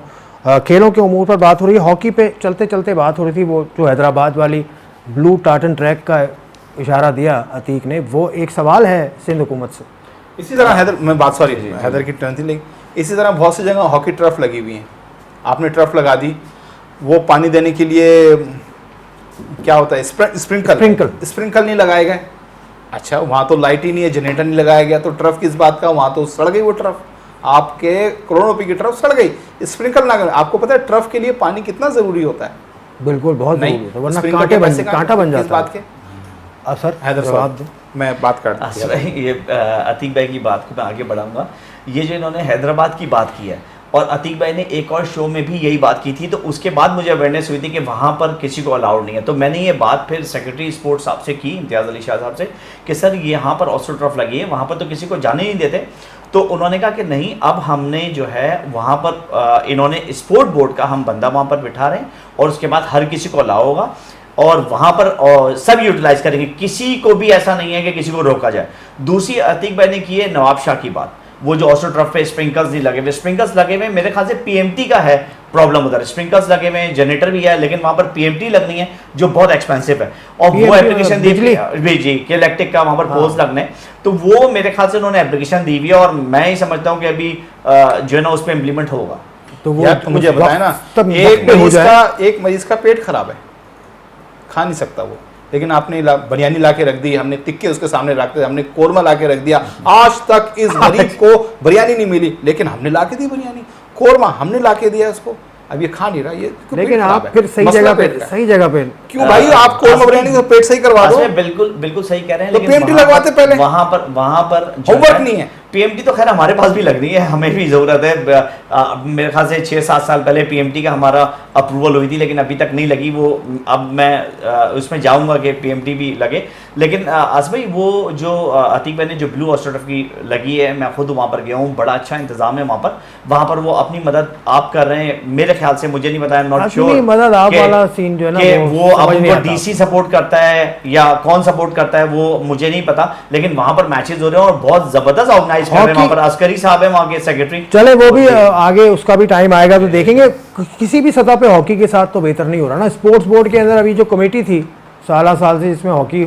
खेलों के उमूर पर बात हो रही है। हॉकी पे चलते चलते बात हो रही थी, वो जो हैदराबाद वाली ब्लू टार्टन ट्रैक का इशारा दिया अतीक ने, वो एक सवाल है सिंध हुकूमत से। इसी तरह हैदर, मैं बात सॉरी हैदर की टर्न थी, लेकिन इसी तरह बहुत सी जगह हॉकी ट्रफ लगी हुई हैं। आपने ट्रफ लगा दी, वो पानी देने के लिए क्या होता है, स्प्रिंकल नहीं लगाए गए। अच्छा, वहाँ तो लाइट ही नहीं है, जनरेटर नहीं लगाया गया, तो ट्रफ किस बात का? वहाँ तो सड़ गई वो ट्रफ, आपके करोड़ों रुपए की ट्रफ सड़ गई, स्प्रिंकल ना करें। आपको पता है ट्रफ के लिए पानी कितना ज़रूरी होता है? बिल्कुल, बहुत नहीं, ज़रूरी है, वरना स्प्रिंकल के पैसे कांटा बन किस जाता बात है। के? सर हैदर जवाब साहब, दें। मैं बात करता आसिफ भाई, ये अतीक भाई की बात को मैं आगे बढ़ाऊंगा। ये जो इन्होंने हैदराबाद की बात की है, और अतीक भाई ने एक और शो में भी यही बात की थी, तो उसके बाद मुझे अवेयरनेस हुई थी कि वहाँ पर किसी को अलाउड नहीं है। तो मैंने ये बात फिर सेक्रेटरी स्पोर्ट्स साहब से की, इम्तियाज़ अली शाह साहब से, कि सर यहाँ पर ऑस्ट्रो ट्रफ लगी है, वहाँ पर तो किसी को जाने नहीं देते। तो उन्होंने कहा कि नहीं, अब हमने जो है वहाँ पर इन्होंने स्पोर्ट बोर्ड का हम बंदा वहाँ पर बिठा रहे हैं, और उसके बाद हर किसी को अलाउ होगा, और वहाँ पर सब यूटिलाइज करेंगे, किसी को भी ऐसा नहीं है कि किसी को रोका जाए। दूसरी अतीक भाई ने की है नवाब शाह की बात, वो जो ऑस्ट्रो ट्रफ पे स्प्रिंकल्स नहीं लगे हुए, स्प्रिंकल्स लगे हुए मेरे ख्याल से पीएमटी का है प्रॉब्लम उधर। स्प्रिंकल्स लगे हुए, जनरेटर भी है, लेकिन वहाँ पर पीएमटी लगनी है जो बहुत एक्सपेंसिव है, और वो एप्लीकेशन दी जी कि इलेक्ट्रिक का वहाँ पर पोल्स लगने, तो वो मेरे ख्याल से उन्होंने एप्लीकेशन दी हुई है, और मैं ही समझता हूँ कि अभी जो है ना उस पर इम्प्लीमेंट होगा। तो वो यार मुझे बताया ना, एक मरीज का पेट खराब है, खा नहीं सकता वो, लेकिन आपने बिरयानी ला के रख दी, हमने तिक्के उसके सामने रखते, हमने कोरमा ला के रख दिया, आज तक इस गरीब को बिरयानी नहीं मिली, लेकिन हमने ला के दी बिरयानी, कोरमा हमने ला के दिया उसको, अब ये खा नहीं रहा, ये लेकिन आप फिर सही जगह पे क्यों भाई? आप कोरमा बिरयानी तो पेट सही करवा दो। बिल्कुल सही कह रहे हैं, तो लेकिन पीएमटी लगवाते पहले, वहाँ पर होमवर्क नहीं है। पीएमटी तो खैर हमारे पास भी लग रही है, हमें भी ज़रूरत है। मेरे ख्याल से 6-7 साल पहले पीएमटी का हमारा अप्रूवल हुई थी, लेकिन अभी तक नहीं लगी वो। अब मैं उसमें जाऊंगा कि पीएमटी भी लगे। लेकिन आसिफ भाई, वो जो अतीक भाई ने जो ब्लू ऑस्ट्रो ट्रफ की लगी है, मैं खुद वहाँ पर गया हूँ, बड़ा अच्छा इंतजाम है वहाँ पर वो अपनी मदद आप कर रहे हैं मेरे ख्याल से, मुझे नहीं पता, नॉट श्योर मदद आप वाला सीन जो है ना, वो अब उनको डीसी सपोर्ट करता है या कौन सपोर्ट करता है वो मुझे नहीं पता, लेकिन वहाँ पर मैचेस हो रहे हैं और बहुत जबरदस्त ऑर्गेनाइज कर रहे हैं वहाँ पर। अस्करी साहब है वहाँ के सेक्रेटरी, चले वो भी आगे उसका भी टाइम आएगा तो देखेंगे। किसी भी सतह पे हॉकी के साथ तो बेहतर नहीं हो रहा ना। स्पोर्ट्स बोर्ड के अंदर अभी जो कमेटी थी साल से, जिसमें हॉकी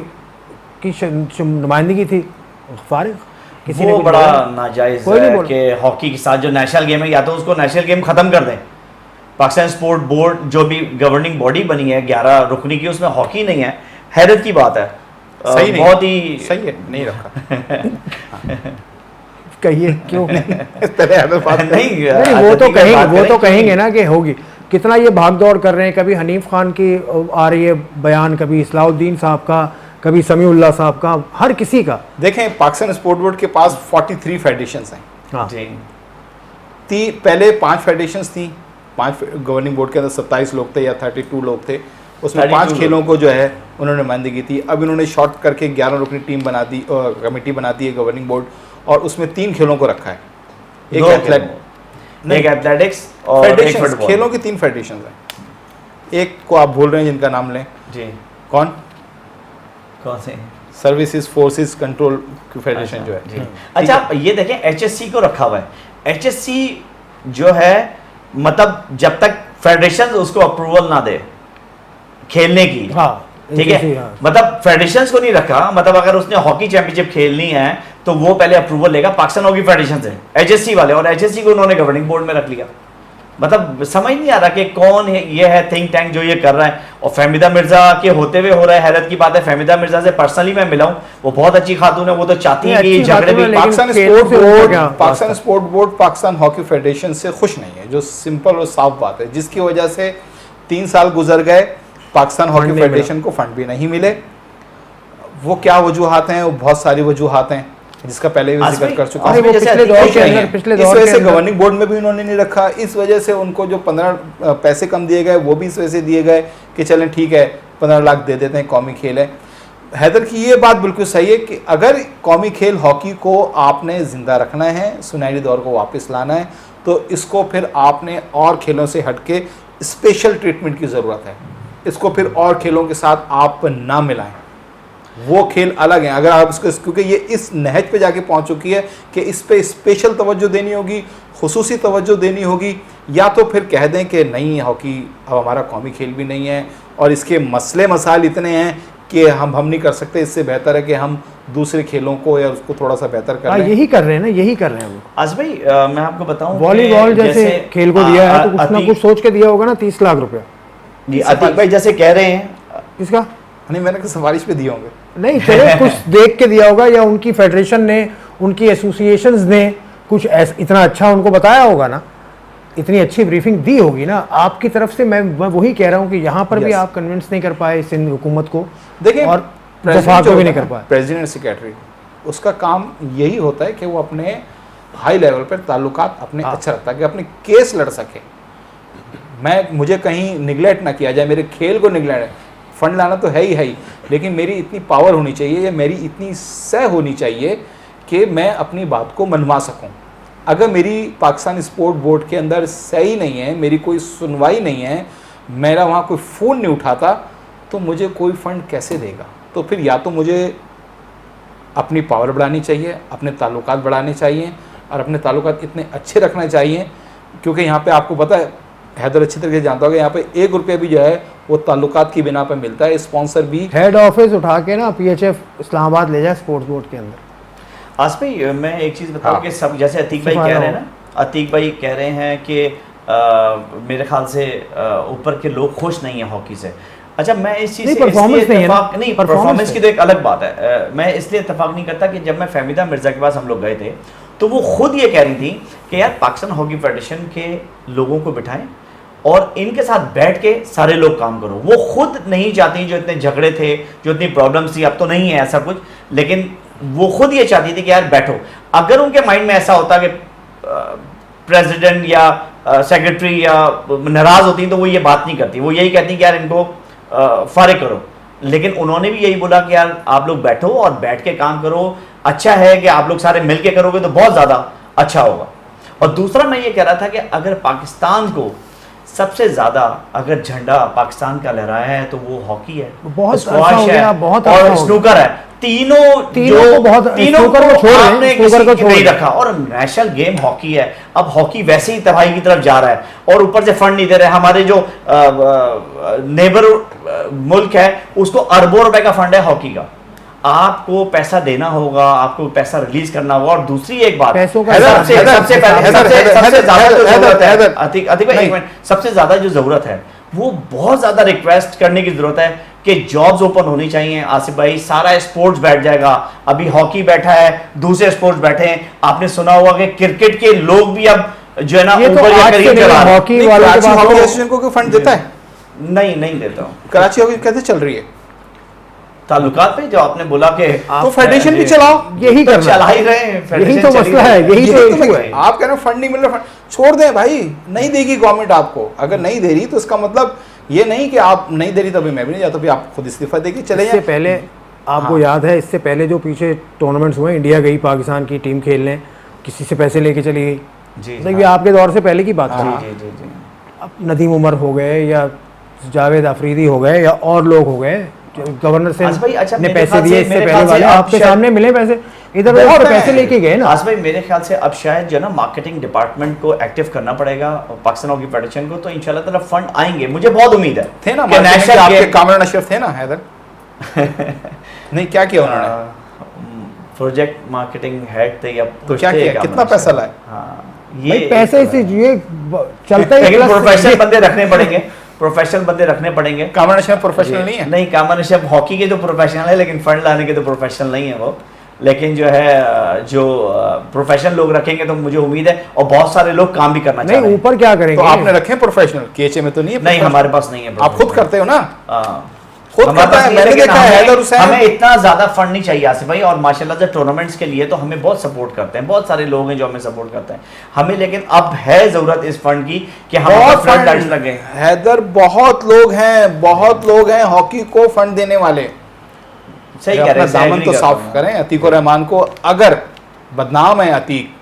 की नुमाइंदगी थी, फारिग किसी वो ने बड़ा नाजायज है कि हॉकी के साथ जो नेशनल गेम है, या तो उसको नेशनल गेम खत्म कर दें। पाकिस्तान स्पोर्ट बोर्ड जो भी गवर्निंग बॉडी बनी है 11 रुकनी की, उसमें हॉकी नहीं है, हैरत की बात है। सही बहुत ही सही है, नहीं रखा कहिए क्यों नहीं, वो तो कहेंगे ना कि होगी। कितना ये भाग दौड़ कर रहे हैं, कभी हनीफ खान की आ रही है बयान, कभी इस्लाउद्दीन साहब का, कभी समीउल्लाह साहब का, हर किसी का। देखें पाकिस्तान स्पोर्ट बोर्ड के पास 43 फेडरेशंस हैं। हाँ जी पहले 5 फेडरेशंस थी, 5 गवर्निंग बोर्ड के अंदर 27 लोग थे या 32 लोग थे, उसमें 5 32 खेलों को जो है उन्होंने नुमाइंदगी थी। अब इन्होंने शॉर्ट करके 11 रुकनी टीम बना दी, कमेटी बना दी है गवर्निंग बोर्ड, और उसमें 3 खेलों को रखा है। एक एथलेटिक्स और एक फेडरेशन, फुटबॉल। खेलों की 3 फेडरेशन हैं। एक को आप भूल रहे हैं जिनका नाम लें, जी कौन? कौन से? सर्विसेज फोर्सेस कंट्रोल की फेडरेशन जो है। जी। अच्छा आप ये देखें एचएससी को रखा हुआ है। एचएससी जो है मतलब जब तक फेडरेशन उसको अप्रूवल ना दे खेलने की, हाँ ठीक है, हाँ। मतलब फेडरेशन को नहीं रखा, मतलब अगर उसने हॉकी चैंपियनशिप खेलनी है तो वो पहले अप्रूवल लेगा पाकिस्तान हॉकी फेडरेशन से, एचएससी वाले, और एचएससी को उन्होंने गवर्निंग बोर्ड में रख लिया। मतलब समझ नहीं आ रहा कि कौन है ये है थिंक टैंक जो ये कर रहा है। और फहमीदा मिर्जा के होते हुए हो रहा है, हैरत की बात है, फहमीदा मिर्जा से पर्सनली मैं मिला हूं, वो बहुत अच्छी खातून है, वो तो चाहती है कि ये झगड़े भी। Pakistan sport board Pakistan hockey federation से खुश नहीं है, जो सिंपल और साफ बात है, जिसकी वजह से 3 साल गुजर गए, पाकिस्तान हॉकी फेडरेशन को फंड भी नहीं मिले। वो क्या वजूहात हैं? वो बहुत सारी वजूहात हैं जिसका पहले भी जिक्र कर चुका हूं। पिछले दौर के इस वजह से गवर्निंग बोर्ड में भी उन्होंने नहीं रखा, इस वजह से उनको जो 15 पैसे कम दिए गए वो भी इस वजह से दिए गए कि चलें ठीक है 15 लाख दे देते हैं, कौमी खेल है। हैदर की ये बात बिल्कुल सही है कि अगर कौमी खेल हॉकी को आपने ज़िंदा रखना है, सुनहरी दौर को वापस लाना है, तो इसको फिर आपने और खेलों से हटके स्पेशल ट्रीटमेंट की ज़रूरत है। इसको फिर और खेलों के साथ आप ना मिलाएं, वो खेल अलग हैं। अगर आप इसको, क्योंकि ये इस नहज पे जाके पहुंच चुकी है कि इस पे स्पेशल तवज्जो देनी होगी, खुसूसी तवज्जो देनी होगी, या तो फिर कह दें कि नहीं हॉकी अब हमारा कौमी खेल भी नहीं है और इसके मसले मसाइल इतने हैं कि हम नहीं कर सकते, इससे बेहतर है कि हम दूसरे खेलों को या उसको थोड़ा सा बेहतर कर लें। यही कर रहे हैं ना, यही कर रहे हैं वो। आज भाई मैं आपको बताऊं, वॉलीबॉल जैसे खेल को दिया है तो कुछ ना कुछ सोच के दिया होगा ना, 30 लाख रुपया। जी अतीक भाई जैसे कह रहे हैं, किसका? नहीं, मैंने सिफारिश पे दिए होंगे, नहीं चले कुछ देख के दिया होगा, या उनकी फेडरेशन ने, उनकी एसोसिएशंस ने कुछ इतना अच्छा उनको बताया होगा ना, इतनी अच्छी ब्रीफिंग दी होगी ना आपकी तरफ से। मैं वही कह रहा हूँ कि यहाँ पर भी आप कन्विंस नहीं कर पाए सिंध हुकूमत को, देखिए, और वफाक को भी नहीं कर पाए। प्रेसिडेंट सेक्रेटरी, उसका काम यही होता है कि वो अपने हाई लेवल पर ताल्लुकात अपने अच्छा रखता है कि अपने केस लड़ सके। मुझे कहीं निगलेक्ट ना किया जाए, मेरे खेल को निगलेक्ट, फंड लाना तो है ही, लेकिन मेरी इतनी पावर होनी चाहिए या मेरी इतनी सह होनी चाहिए कि मैं अपनी बात को मनवा सकूं। अगर मेरी पाकिस्तान स्पोर्ट बोर्ड के अंदर सही नहीं है, मेरी कोई सुनवाई नहीं है, मेरा वहाँ कोई फ़ोन नहीं उठाता, तो मुझे कोई फ़ंड कैसे देगा? तो फिर या तो मुझे अपनी पावर बढ़ानी चाहिए, अपने ताल्लुकात बढ़ाने चाहिए, और अपने ताल्लुकात इतने अच्छे रखना चाहिए, क्योंकि यहाँ पे आपको पता है, हैदर अच्छी तरह से जानता होगा, यहाँ पे 1 रुपया भी जो है वो ताल्लुकात की बिना पर मिलता है। स्पॉन्सर भी हेड ऑफिस उठा के ना PHF इस्लामाबाद ले जाए स्पोर्ट्स बोर्ड के अंदर। आज भाई मैं एक चीज़ बताऊँ कि सब जैसे अतीक भाई कह रहे हैं ना, अतीक भाई कह रहे हैं कि मेरे ख्याल से ऊपर के लोग खुश नहीं हैं हॉकी से। अच्छा मैं इस चीज़ से नहीं, परफॉर्मेंस की तो एक अलग बात है, मैं इसलिए इत्तेफाक नहीं करता कि जब मैं फहमीदा मिर्जा के पास हम लोग गए थे तो वो खुद ये कह रही थी कि यार पाकिस्तान हॉकी फेडरेशन के लोगों को बिठाएं और इनके साथ बैठ के सारे लोग काम करो। वो खुद नहीं चाहती, जो इतने झगड़े थे, जो इतनी प्रॉब्लम्स थी, अब तो नहीं है ऐसा कुछ, लेकिन वो खुद ये चाहती थी कि यार बैठो। अगर उनके माइंड में ऐसा होता कि प्रेसिडेंट या सेक्रेटरी या नाराज होती तो वो ये बात नहीं करती, वो यही कहती कि यार इनको फारिग करो। लेकिन उन्होंने भी यही बोला कि यार आप लोग बैठो और बैठ के काम करो, अच्छा है कि आप लोग सारे मिलके करोगे तो बहुत ज़्यादा अच्छा होगा। और दूसरा मैं ये कह रहा था कि अगर पाकिस्तान को सबसे ज़्यादा अगर झंडा पाकिस्तान का लहराया है तो वो हॉकी है, बहुत स्क्वॉश है, बहुत और स्नूकर है। तीनों को नहीं रखा, और नेशनल गेम हॉकी है। अब हॉकी वैसे ही तबाही की तरफ जा रहा है और ऊपर से फंड नहीं दे रहे। हमारे जो नेबर मुल्क है उसको अरबों रुपए का फंड है हॉकी का। आपको पैसा देना होगा, आपको पैसा रिलीज करना होगा। और दूसरी एक बात, सबसे ज्यादा जो जरूरत है वो बहुत ज्यादा रिक्वेस्ट करने की जरूरत है कि जॉब्स ओपन होनी चाहिए। आसिफ भाई, सारा स्पोर्ट्स बैठ जाएगा। अभी हॉकी बैठा है, दूसरे स्पोर्ट्स बैठे हैं। आपने सुना होगा कि क्रिकेट के लोग भी अब जो है ना ऊपर या करीब चला रहे हैं। हॉकी एसोसिएशन को फंड देता है? नहीं देता हूँ। कराची हॉकी कैसे चल रही है? ताल्लुकात पे जो आपने बोला कि तो फेडरेशन भी चलाओ, यही तो करना चला है। ही रहे हैं, यही फेडरेशन तो चली मसला रही है, यही तो यही तो इशू मैं- है। आप कह रहे हो फंड नहीं मिल रहा, छोड़ दें भाई, नहीं देगी गवर्नमेंट आपको, अगर नहीं दे रही तो इसका मतलब ये नहीं कि आप नहीं दे रही तभी मैं भी नहीं जाता, भी आप खुद इस्तीफा देके चले इससे जाएं। पहले आपको हाँ। याद है, इससे पहले जो पीछे टूर्नामेंट्स हुए, इंडिया गई पाकिस्तान की टीम खेलने, किसी से पैसे लेके चली गई, जी मतलब ये आपके दौर से पहले की बात हाँ। है। जी जी जी अब नदीम उमर हो गए या जावेद अफरीदी हो गए या और लोग हो गए, गवर्नर से आसिफ भाई, अच्छा, ने मेरे पैसे ख्याल दिए, से- इससे मेरे पहले ख्याल से वाले आप आपके शायद- सामने मिले पैसे, इधर बहुत उधर है। पैसे लेके गए ना। आज भाई मेरे ख्याल से अब शायद जो है ना मार्केटिंग डिपार्टमेंट को एक्टिव करना पड़ेगा पाकिस्तान हॉकी फेडरेशन को, तो इंशाल्लाह ताला फंड आएंगे, मुझे बहुत उम्मीद है थे ना कि marketing के नेशनल आपके गेम- कामरान अशरफ थे ना हैदर नहीं, क्या किया उन्होंने? प्रोजेक्ट मार्केटिंग हेड थे या कुछ क्या थे, किया? क्या कितना नाम पैसा था? लाए? हाँ, भाई पैसे से ये चलता ही लेकिन plus- प्रोफेशनल बंदे रखने पड़ेंगे, प्रोफेशनल बंदे रखने पड़ेंगे। कामरान अशरफ प्रोफेशनल नहीं है? नहीं, कामरान अशरफ हॉकी के तो प्रोफेशनल है, लेकिन फंड लाने के तो प्रोफेशनल नहीं है वो। लेकिन जो है जो प्रोफेशनल लोग रखेंगे तो मुझे उम्मीद है, और बहुत सारे लोग काम भी करना चाह रहे नहीं, हैं। ऊपर क्या तो करेंगे आपने रखे प्रोफेशनल, केचे में तो नहीं है? नहीं, professional? हमारे पास नहीं है आप खुद करते हो ना? हाँ। खुद हमारे करता पास है, नहीं, मैंने लेकिन देखा है, हमें- हैदर हुसैन। हमें इतना ज्यादा फंड नहीं चाहिए आसिफ भाई, और माशाल्लाह से टूर्नामेंट्स के लिए तो हमें बहुत सपोर्ट करते हैं, बहुत सारे लोग हैं जो हमें सपोर्ट करते हैं हमें, लेकिन अब है जरूरत इस फंड की कि हम बहुत फ्लड फंड लाइट्स लगे। हैदर, बहुत लोग हैं, बहुत लोग हैं हॉकी को फंड देने वाले। सही कह अपना रहे हैं, दामन agree तो करता साफ हूं। करें। अतीक और रहमान को अगर बदनाम है, अतीक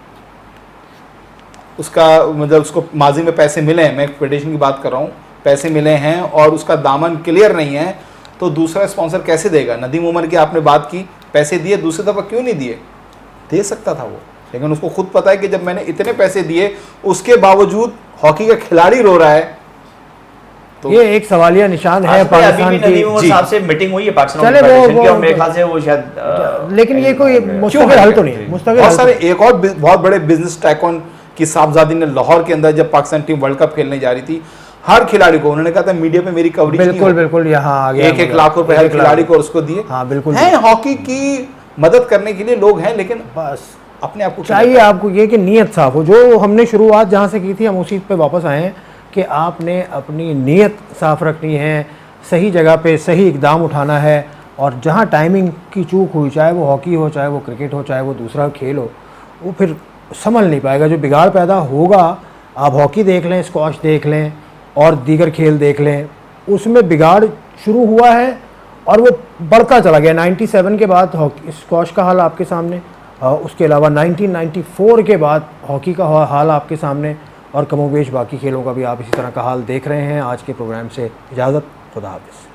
उसका मतलब उसको माजी में पैसे मिले हैं, मैं फेडरेशन की बात कर रहा हूँ, पैसे मिले हैं और उसका दामन क्लियर नहीं है, तो दूसरा स्पॉन्सर कैसे देगा? नदीम उमर की आपने बात की, पैसे दिए, दूसरी दफ़ा क्यों नहीं दिए? दे सकता था वो, लेकिन उसको खुद पता है कि जब मैंने इतने पैसे दिए उसके बावजूद हॉकी का खिलाड़ी रो रहा है, तो ये एक सवालिया निशान है आज भाई अभी पाकिस्तान भी नदीम की। उमर जी। साहब से मीटिंग हुई है पाकिस्तान चले हॉकी वो- फेडरेशन की, वो- और मेरे ख्याल से वो शायद लेकिन ये कोई मुस्तकिल हल तो नहीं है, मुस्तकिल बहुत हल तो सारे एक और बहुत बड़े बिजनेस टाइकून की साहबजादी ने लाहौर के अंदर जब पाकिस्तान टीम वर्ल्ड कप खेलने जा रही थी, हर खिलाड़ी को उन्होंने कहा था मीडिया पे मेरी कवरेज बिल्कुल बिल्कुल यहाँ आ गया, 1-1 लाख रुपए हर खिलाड़ी को उसको दिए। हाँ, बिल्कुल। हैं हॉकी की मदद करने के लिए लोग हैं, लेकिन बस अपने आप को चाहिए आपको ये कि नीयत साफ हो। जो हमने शुरुआत जहाँ से की थी हम उसी पे वापस आए हैं कि आपने अपनी नीयत साफ रखनी है, सही जगह पे सही इकदाम उठाना है, और जहाँ टाइमिंग की चूक हुई, चाहे वो हॉकी हो, चाहे वो क्रिकेट हो, चाहे वो दूसरा खेल हो, वो फिर संभल नहीं पाएगा। जो बिगाड़ पैदा होगा, आप हॉकी देख लें, स्क्वॉश देख लें और दीगर खेल देख लें, उसमें बिगाड़ शुरू हुआ है और वो बढ़ता चला गया। 97 के बाद हॉकी स्क्वॉश का हाल आपके सामने, उसके अलावा 1994 के बाद हॉकी का हाल आपके सामने, और कमोबेश बाकी खेलों का भी आप इसी तरह का हाल देख रहे हैं। आज के प्रोग्राम से इजाज़त, खुदा हाफिज़।